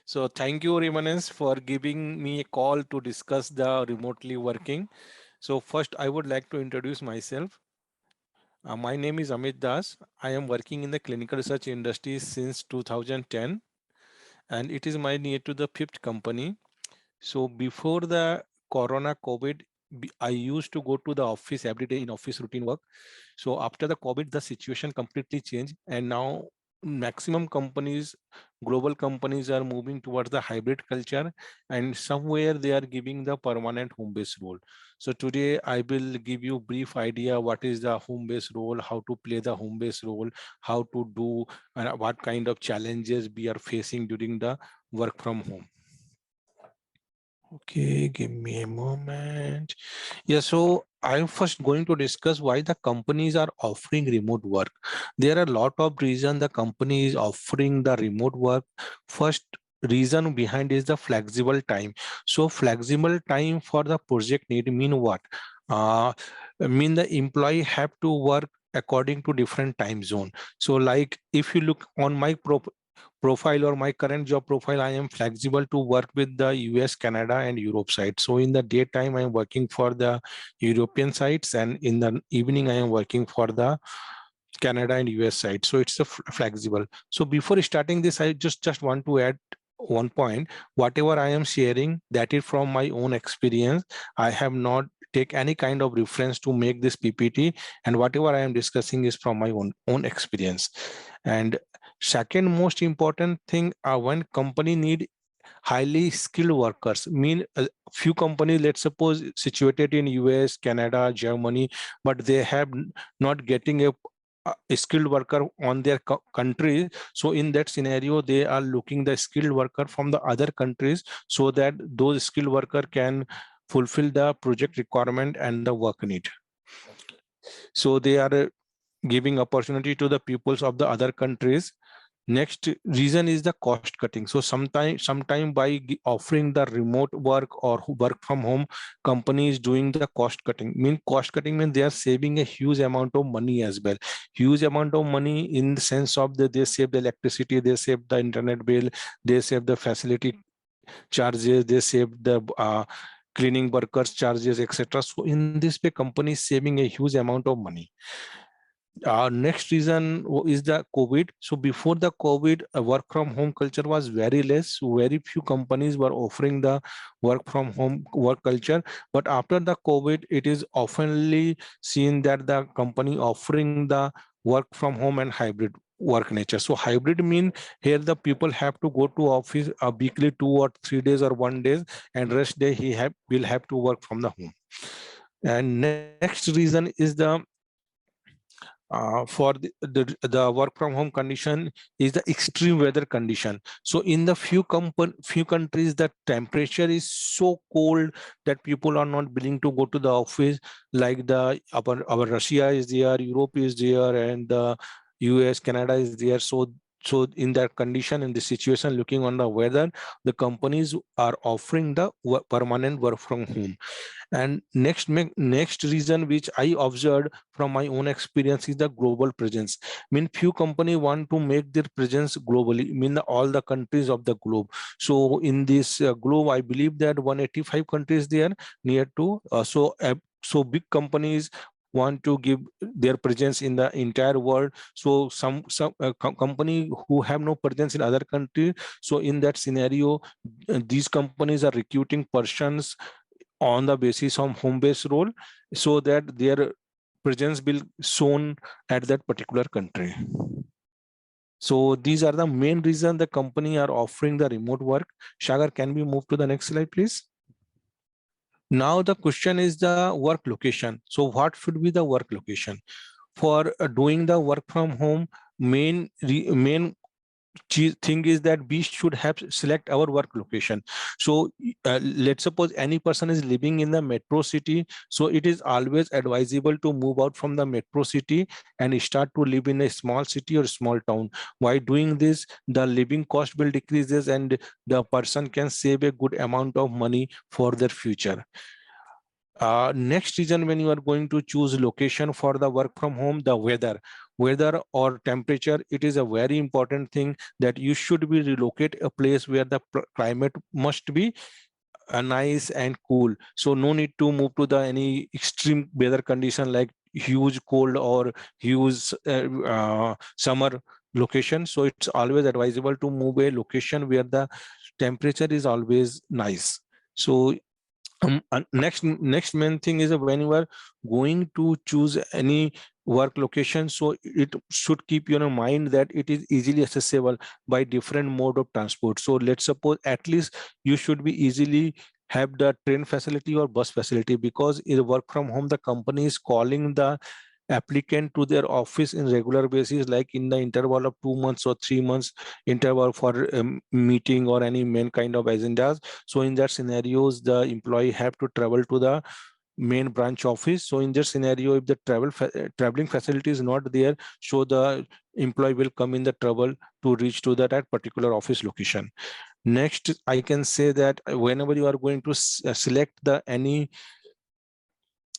So thank you, Remunance, for giving me a call to discuss the remotely working. So first, I would like to introduce myself. My name is Amit Das. I am working in the clinical research industry since 2010, and it is my near to the fifth company. So before the Corona COVID, I used to go to the office every day in office routine work. So after the COVID, the situation completely changed, and now maximum companies, global companies are moving towards the hybrid culture, and somewhere they are giving the permanent home-based role. So today I will give you brief idea what is the home-based role, how to play the home-based role, how to do, and what kind of challenges we are facing during the work from home. Okay, give me a moment. Yeah, so I'm first going to discuss why the companies are offering remote work. There are a lot of reasons the company is offering the remote work. First reason behind is the flexible time. So flexible time for the project need mean what? Uh, mean the employee have to work according to different time zone. So like if you look on my profile or my current job profile, I am flexible to work with the US, Canada, and Europe side. So in the daytime, I am working for the European sites, and in the evening, I am working for the Canada and US side. So it's a flexible. So before starting this, I just want to add one point. Whatever I am sharing, that is from my own experience. I have not take any kind of reference to make this PPT, and whatever I am discussing is from my own experience. And second most important thing, when company need highly skilled workers, mean a few companies, let's suppose situated in US, Canada, Germany, but they have not getting a skilled worker on their country. So in that scenario, they are looking the skilled worker from the other countries so that those skilled worker can fulfill the project requirement and the work need. So they are giving opportunity to the peoples of the other countries. Next reason is the cost cutting. So sometime by offering the remote work or work from home, companies doing the cost cutting. Cost cutting means they are saving a huge amount of money as well. Huge amount of money in the sense of that they save the electricity, they save the internet bill, they save the facility charges, they save the cleaning workers charges, etc. So in this way, company is saving a huge amount of money. Next reason is the COVID. So before the COVID, work from home culture was very less. Very few companies were offering the work from home work culture. But after the COVID, it is oftenly seen that the company offering the work from home and hybrid work nature. So hybrid mean here the people have to go to office a weekly 2 or 3 days or 1 day, and rest day will have to work from the home. And next reason is the for the work from home condition is the extreme weather condition. So in the few countries, the temperature is so cold that people are not willing to go to the office, like our Russia is there, Europe is there, and the US, Canada is there. So in that condition, in the situation, looking on the weather, the companies are offering the permanent work from home. And next reason which I observed from my own experience is the global presence. Few companies want to make their presence globally, all the countries of the globe. So in this globe, I believe that 185 countries there near to. So big companies want to give their presence in the entire world. So some company who have no presence in other countries. So in that scenario, these companies are recruiting persons on the basis of home-based role, so that their presence will shown at that particular country. So these are the main reason the company are offering the remote work. Shagar, can we move to the next slide, please? Now the question is the work location. So what should be the work location? For doing the work from home, main thing is that we should have select our work location. So let's suppose any person is living in the metro city, so it is always advisable to move out from the metro city and start to live in a small city or small town. By doing this, the living cost will decreases and the person can save a good amount of money for their future. Next reason, when you are going to choose location for the work from home, the weather. weather or temperature, it is a very important thing that you should be relocate a place where the climate must be nice and cool. So no need to move to the any extreme weather condition like huge cold or huge summer location. So it's always advisable to move a location where the temperature is always nice. So next main thing is when you are going to choose any work location, so it should keep you in mind that it is easily accessible by different mode of transport. So let's suppose at least you should be easily have the train facility or bus facility, because in work from home the company is calling the applicant to their office in regular basis, like in the interval of 2 months or 3 months interval for meeting or any main kind of agendas. So in that scenarios the employee have to travel to the main branch office. So in that scenario, if the traveling facility is not there, so the employee will come in the trouble to reach to that particular office location. Next, I can say that whenever you are going to select the any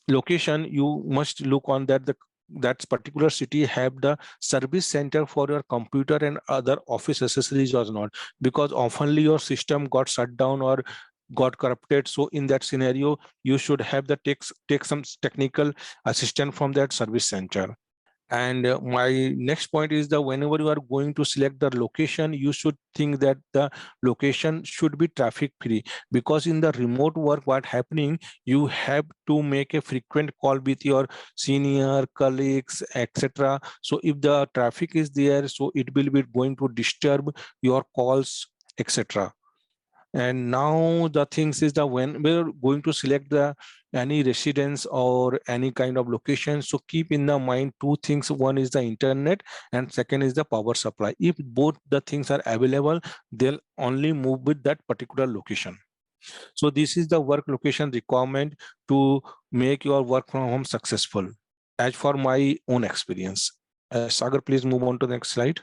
location, you must look on that particular city have the service center for your computer and other office accessories or not, because oftenly your system got shut down or got corrupted. So in that scenario you should have the take some technical assistance from that service center. And my next point is that whenever you are going to select the location, you should think that the location should be traffic free, because in the remote work what happening, you have to make a frequent call with your senior colleagues, etc. So if the traffic is there, so it will be going to disturb your calls, etc. And now the things is that when we're going to select the any residence or any kind of location, so keep in the mind two things. One is the internet and second is the power supply. If both the things are available, they'll only move with that particular location. So this is the work location requirement to make your work from home successful, as for my own experience. Sagar, please move on to the next slide.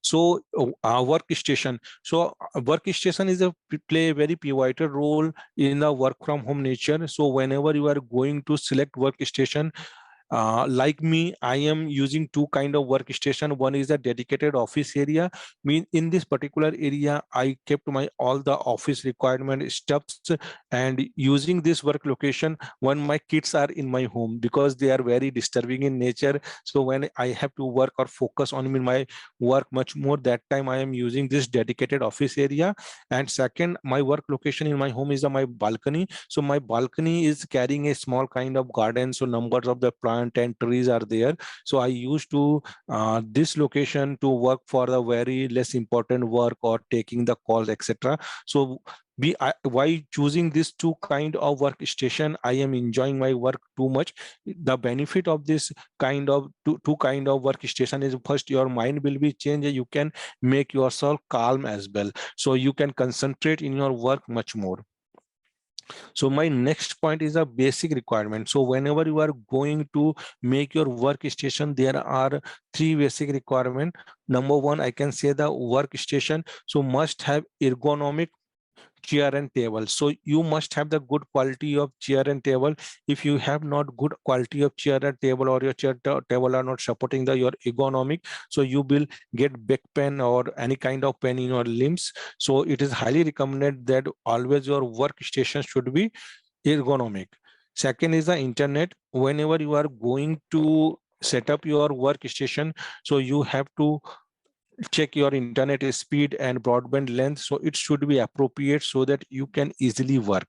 So workstation. So workstation is a play a very pivotal role in the work from home nature. So whenever you are going to select workstation, like me, I am using two kind of workstation. One is a dedicated office area. Mean in this particular area, I kept my all the office requirement stuffs, and using this work location when my kids are in my home, because they are very disturbing in nature. So when I have to work or focus on my work much more, that time I am using this dedicated office area. And second, my work location in my home is my balcony. So my balcony is carrying a small kind of garden, so numbers of the plant and trees are there. So I used to this location to work for the very less important work or taking the calls, etc. So why choosing this two kind of workstation, I am enjoying my work too much. The benefit of this kind of two kind of workstation is, first, your mind will be changed. You can make yourself calm as well, so you can concentrate in your work much more. So my next point is a basic requirement. So whenever you are going to make your workstation, there are three basic requirements. Number one, I can say the workstation so must have ergonomic chair and table. So you must have the good quality of chair and table. If you have not good quality of chair and table, or your chair table are not supporting your ergonomic, so you will get back pain or any kind of pain in your limbs. So it is highly recommended that always your workstation should be ergonomic. Second is the internet. Whenever you are going to set up your workstation, so you have to check your internet speed and broadband length, so it should be appropriate so that you can easily work.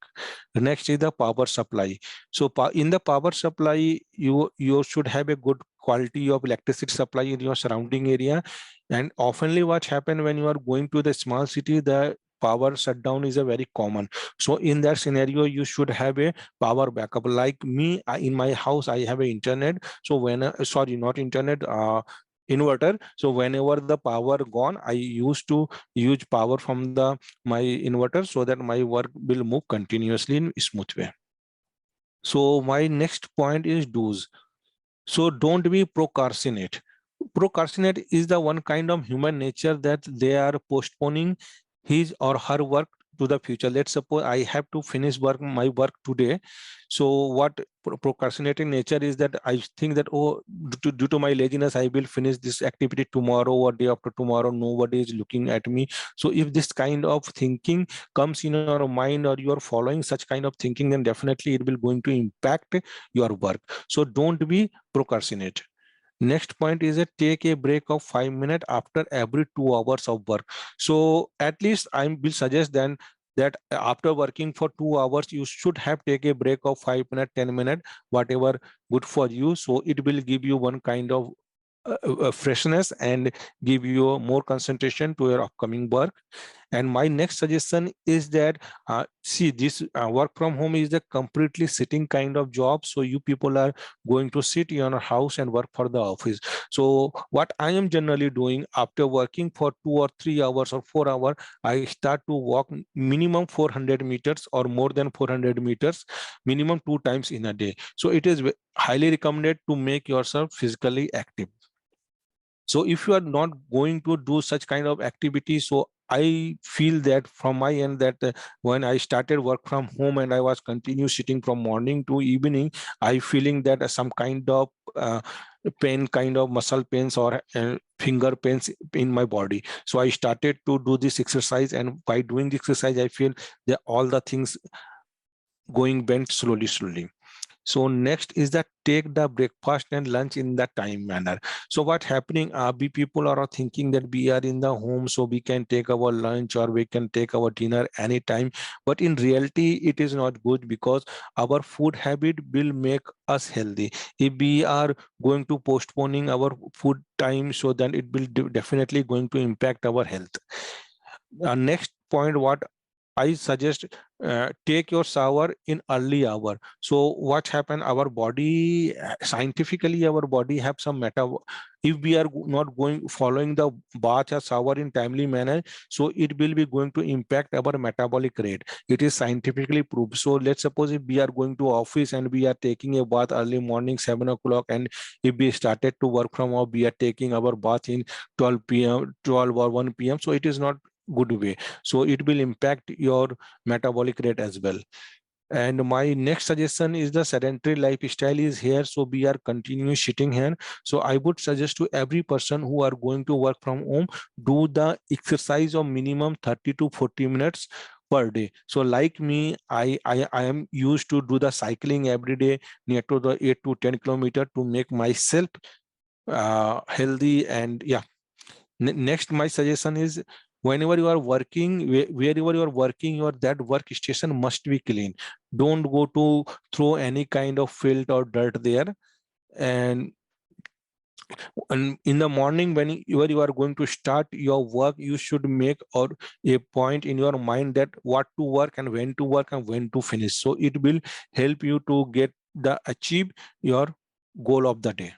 The next is the power supply. So in the power supply, you should have a good quality of electricity supply in your surrounding area. And oftenly what happen when you are going to the small city, the power shutdown is a very common. So in that scenario, you should have a power backup. Like me, in my house I have a internet. So when sorry, not internet, inverter. So whenever the power gone, I used to use power from the my inverter, so that my work will move continuously in smooth way. So my next point is do's. So don't be procrastinate. Procrastinate is the one kind of human nature that they are postponing his or her work to the future. Let's suppose I have to finish my work today. So what procrastinating nature is that I think that, oh, due to my laziness, I will finish this activity tomorrow or day after tomorrow. Nobody is looking at me. So if this kind of thinking comes in your mind, or you are following such kind of thinking, then definitely it will going to impact your work. So don't be procrastinate. Next point is a take a break of 5 minutes after every 2 hours of work. So at least I will suggest then that after working for 2 hours, you should have take a break of 5 minutes, 10 minutes, whatever good for you. So it will give you one kind of freshness and give you more concentration to your upcoming work. And my next suggestion is that see, this work from home is a completely sitting kind of job. So you people are going to sit in your house and work for the office. So what I am generally doing after working for 2 or 3 hours or 4 hours, I start to walk minimum 400 meters or more than 400 meters, minimum 2 times in a day. So it is highly recommended to make yourself physically active. So if you are not going to do such kind of activity, so I feel that from my end that when I started work from home and I was continue sitting from morning to evening, I feeling that some kind of pain, kind of muscle pains or finger pains in my body. So I started to do this exercise, and by doing the exercise, I feel that all the things going bent slowly. So next is that take the breakfast and lunch in the time manner. So what happening, we people are thinking that we are in the home, so we can take our lunch or we can take our dinner anytime. But in reality, it is not good, because our food habit will make us healthy. If we are going to postponing our food time, so then it will definitely going to impact our health. Next point, what I suggest, take your shower in early hour. So what happen? Our body, scientifically, our body have some if we are not going following the bath or shower in timely manner, so it will be going to impact our metabolic rate. It is scientifically proved. So let's suppose if we are going to office and we are taking a bath early morning 7 o'clock, and if we started to work from home, we are taking our bath in 12 p.m., 12 or 1 p.m. So it is not good way. So it will impact your metabolic rate as well. And my next suggestion is the sedentary lifestyle is here. So we are continuing sitting here. So I would suggest to every person who are going to work from home, do the exercise of minimum 30 to 40 minutes per day. So like me, I am used to do the cycling every day near to the 8 to 10 kilometer to make myself healthy. And yeah, next my suggestion is, whenever you are working, wherever you are working, your that workstation must be clean. Don't go to throw any kind of filth or dirt there. And in the morning, whenever you are going to start your work, you should make or a point in your mind that what to work and when to finish. So it will help you to get the achieve your goal of the day.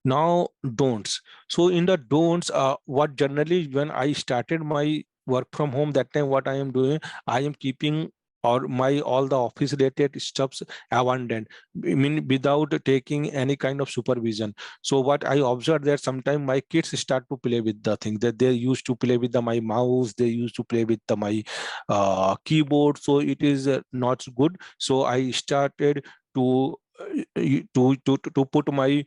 Now don'ts. So in the don'ts, what generally when I started my work from home, that time what I am doing, I am keeping or my all the office related stuffs abandoned, I mean without taking any kind of supervision. So what I observed that sometimes my kids start to play with the thing, that they used to play with my mouse, they used to play with my keyboard. So it is not good. So I started to to put my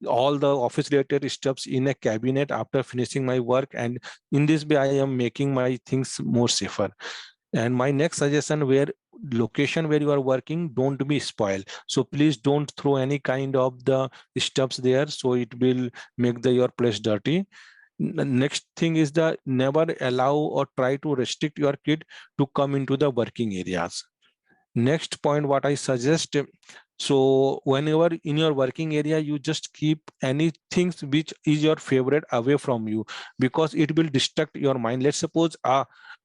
all the office related stuffs in a cabinet after finishing my work, and in this way I am making my things more safer. And my next suggestion, where location where you are working, don't be spoiled. So please don't throw any kind of the stuffs there, so it will make your place dirty. Next thing is the never allow or try to restrict your kid to come into the working areas. Next point, what I suggest, so whenever in your working area, you just keep anything which is your favorite away from you, because it will distract your mind. Let's suppose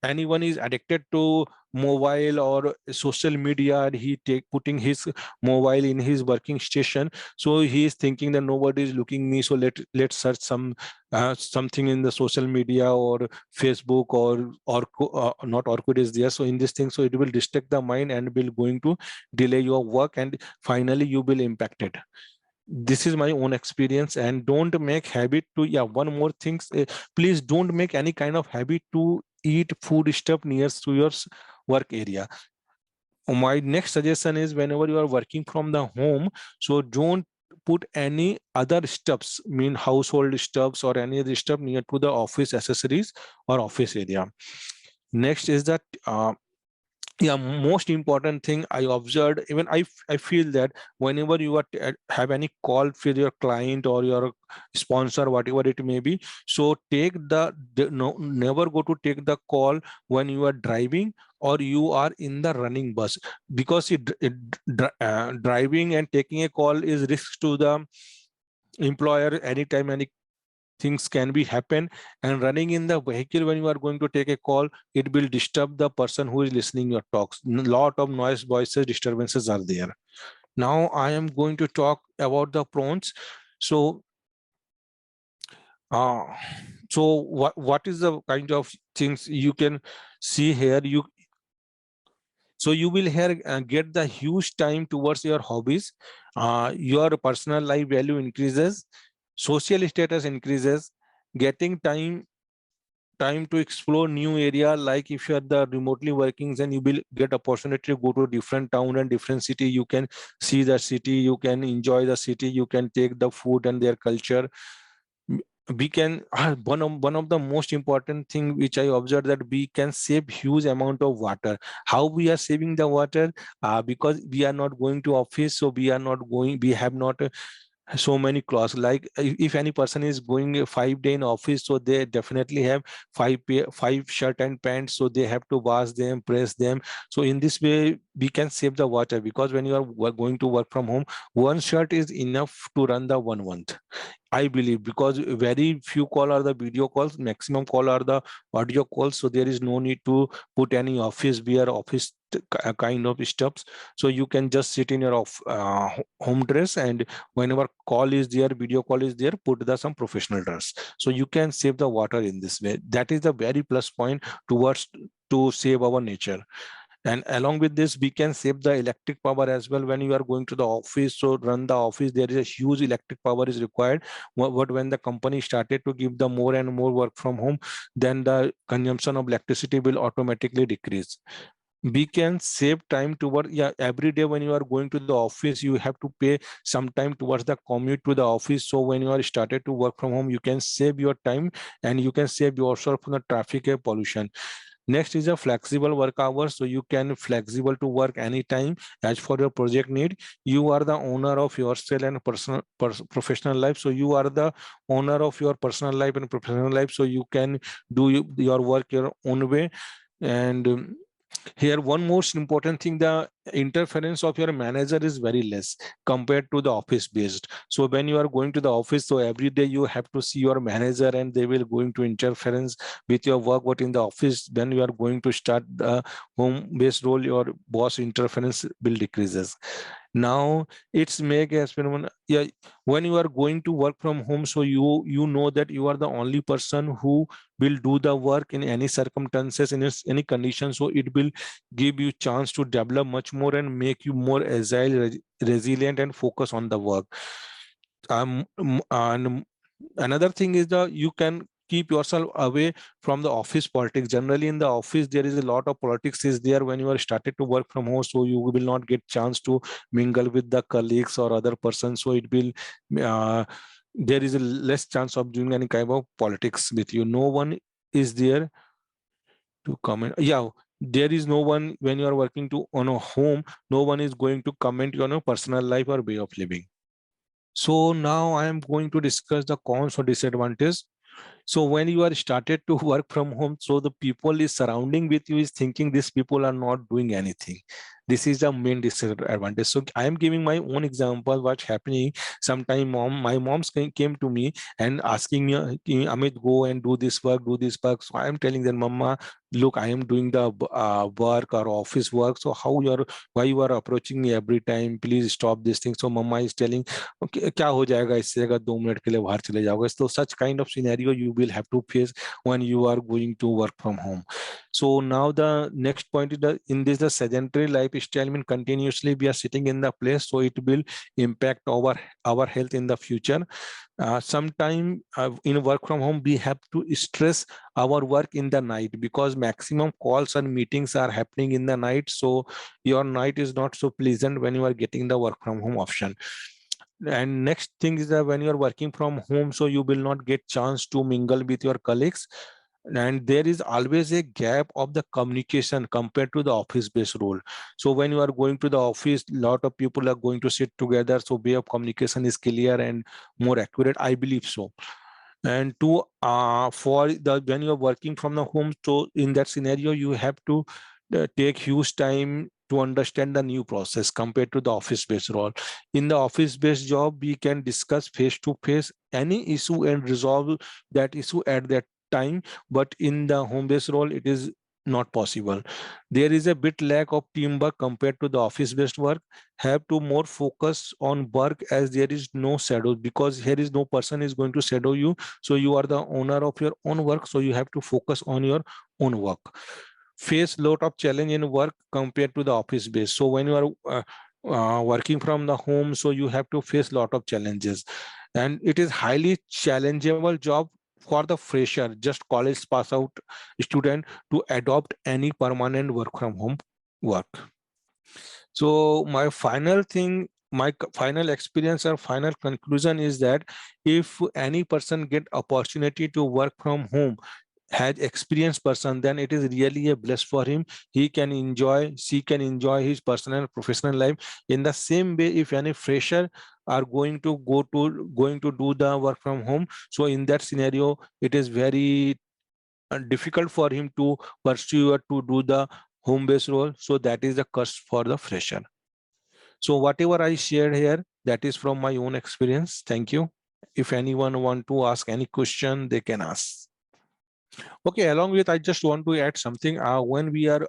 anyone is addicted to mobile or social media, and he putting his mobile in his working station. So he is thinking that nobody is looking me, so let's search something in the social media or Facebook or not Orkut is there. So in this thing, so it will distract the mind and will going to delay your work, and finally you will impact it. This is my own experience. And don't make habit to, yeah, one more thing, please don't make any kind of habit to eat food stuff near to your work area. My next suggestion is whenever you are working from the home, so don't put any other stuffs, mean household stuffs or any other stuff near to the office accessories or office area. Next is that yeah, most important thing I observed, even I feel that whenever you are have any call with your client or your sponsor, whatever it may be, so take the no, never go to take the call when you are driving or you are in the running bus, because driving and taking a call is risk to the employer. Anytime any things can be happen, and running in the vehicle when you are going to take a call, it will disturb the person who is listening your talks. Lot of noise, voices, disturbances are there. Now I am going to talk about the prawns. So uh, so what is the kind of things you can see here? You will here get the huge time towards your hobbies. Your personal life value increases, social status increases, getting time to explore new area. Like if you are the remotely working, then you will get opportunity to go to different town and different city. You can see the city, you can enjoy the city, you can take the food and their culture. We can one of the most important thing which I observed, that we can save huge amount of water. How we are saving the water? Because we are not going to office, so we have not so many clothes. Like if any person is going a 5 day in office, so they definitely have five shirt and pants, so they have to wash them, press them. So in this way we can save the water, because when you are going to work from home, one shirt is enough to run the 1 month, I believe, because very few call are the video calls, maximum call are the audio calls. So there is no need to put any office wear, office kind of stuffs. So you can just sit in your home dress, and whenever call is there, video call is there, put the some professional dress. So you can save the water in this way. That is the very plus point towards to save our nature. And along with this, we can save the electric power as well. When you are going to the office, so run the office, there is a huge electric power is required. But when the company started to give the more and more work from home, then the consumption of electricity will automatically decrease. We can save time toward, yeah, every day when you are going to the office, you have to pay some time towards the commute to the office. So when you are started to work from home, you can save your time, and you can save yourself from the traffic and pollution. Next is a flexible work hours. So you can flexible to work anytime as for your project need. You are the owner of yourself and professional life. So you are the owner of your personal life and professional life. So you can do your work your own way. And here, one most important thing, the interference of your manager is very less compared to the office based. So when you are going to the office, so every day you have to see your manager, and they will going to interference with your work. But in the office, when you are going to start the home based role, your boss interference will decreases. Now it's make a experiment. Yeah, when you are going to work from home, so you know that you are the only person who will do the work in any circumstances, in any condition. So it will give you chance to develop much more and make you more agile, resilient, and focus on the work. And another thing is that you can keep yourself away from the office politics. Generally in the office there is a lot of politics is there when you are started to work from home, so you will not get chance to mingle with the colleagues or other persons. So it will there is a less chance of doing any kind of politics with you. No one is there to comment. Yeah, there is no one when you are working to on a home, no one is going to comment on your personal life or way of living. So now I am going to discuss the cons or disadvantages. So when you are started to work from home, so the people is surrounding with you is thinking these people are not doing anything. This is the main disadvantage. So I am giving my own example what's happening. Sometime my moms came to me and asking me, Amit, go and do this work, do this work. So I am telling them, Mama, look, I am doing the work or office work. So why you are approaching me every time? Please stop this thing. So Mama is telling, okay, क्या हो जाएगा इससे अगर 2 minute के लिए बाहर चले जाओगे. So such kind of scenario you will have to face when you are going to work from home. So now the next point is in this the sedentary life lifestyle mean continuously we are sitting in the place, so it will impact our health in the future. Sometime in work from home we have to stress our work in the night, because maximum calls and meetings are happening in the night, so your night is not so pleasant when you are getting the work from home option. And next thing is that when you are working from home, so you will not get chance to mingle with your colleagues, and there is always a gap of the communication compared to the office based role. So when you are going to the office, lot of people are going to sit together, so way of communication is clear and more accurate, I believe so. And to for the when you're working from the home, so in that scenario you have to take huge time to understand the new process compared to the office based role. In the office based job we can discuss face to face any issue and resolve that issue at that time, but in the home based role it is not possible. There is a bit lack of teamwork compared to the office based work. Have to more focus on work as there is no shadow, because here is no person is going to shadow you, so you are the owner of your own work, so you have to focus on your own work. Face lot of challenge in work compared to the office base. So when you are working from the home, so you have to face lot of challenges, and it is highly challengeable job for the fresher, just college pass out student, to adopt any permanent work from home work. So my final thing, final experience or final conclusion is that if any person get opportunity to work from home, has experienced person, then it is really a bless for him. He can enjoy, she can enjoy his personal and professional life. In the same way, if any fresher are going to do the work from home, so in that scenario it is very difficult for him to pursue or to do the home based role, so that is the curse for the fresher. So whatever I shared here, that is from my own experience. Thank you. If anyone want to ask any question, they can ask. Okay, along with, I just want to add something. When we are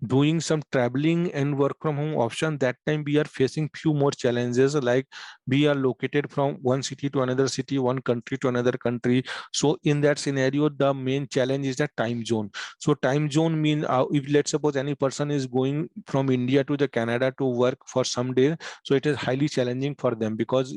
doing some traveling and work from home option, that time we are facing few more challenges, like we are located from one city to another city, one country to another country. So in that scenario, the main challenge is the time zone. So time zone mean if let's suppose any person is going from India to the Canada to work for some day, so it is highly challenging for them, because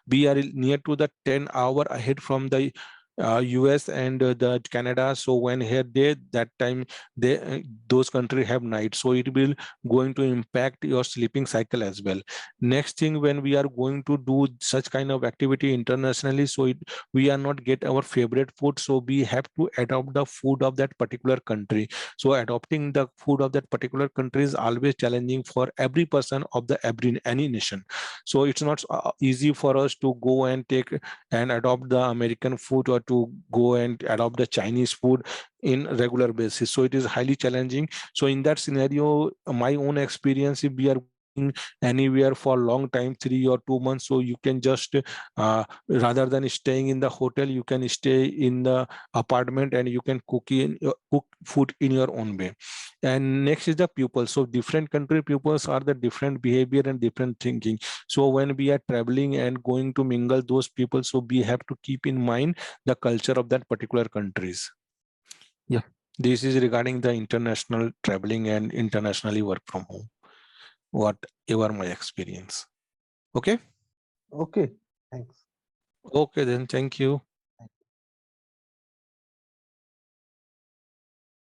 we are near to the 10 hour ahead from the US and the Canada. So when here they that time they those countries have night, so it will going to impact your sleeping cycle as well. Next thing, when we are going to do such kind of activity internationally, so we are not get our favorite food, so we have to adopt the food of that particular country. So adopting the food of that particular country is always challenging for every person of the every any nation. So it's not easy for us to go and take and adopt the American food, or to go and adopt the Chinese food in regular basis. So it is highly challenging. So in that scenario, my own experience, if we are going anywhere for a long time, 3 or 2 months, so you can just rather than staying in the hotel, you can stay in the apartment and you can cook food in your own way. And next is the pupils. So different country pupils are the different behavior and different thinking. So when we are traveling and going to mingle those people, so we have to keep in mind the culture of that particular countries. Yeah, this is regarding the international traveling and internationally work from home, whatever my experience. Okay. Okay, thanks. Okay, then thank you.